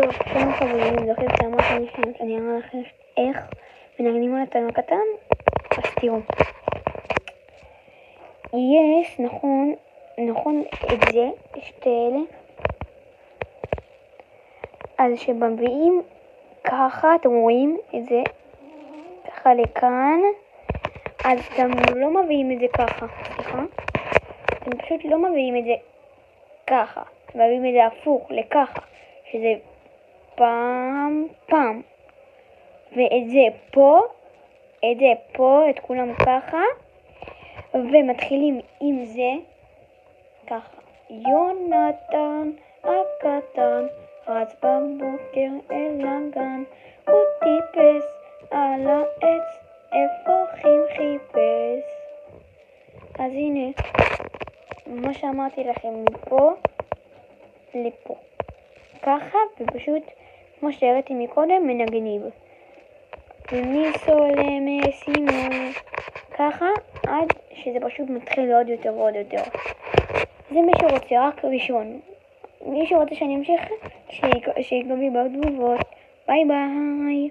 טוב, שלום חברים, זוכרים שאמרתי שאני אראה לכם איך מנגנים על התנור קטן? אז תראו. יש, נכון את זה, שתי אלה. אז שמביאים ככה, אתם רואים את זה, ככה לכאן, אז אתם לא מביאים את זה ככה, סליחה? אתם פשוט לא מביאים את זה ככה, אתם מביאים את זה הפוך, לככה, שזה פעם, ואת זה פה, את כולם ככה, ומתחילים עם זה, ככה. יונתן הקטן רץ בבוקר אל הגן, הוא טיפס על העץ, אפרוחים חיפש. אז הנה, מה שאמרתי לכם, מפה לפה. ככה, ופשוט, כמו שהראיתי מקודם, מנגנים. ומיסו למסימו. ככה, עד שזה פשוט מתחיל עוד יותר ועוד יותר. זה מי שרוצה, רק ראשון. מי שרוצה שאני אמשיך, שיגבי בתגובות. ביי ביי.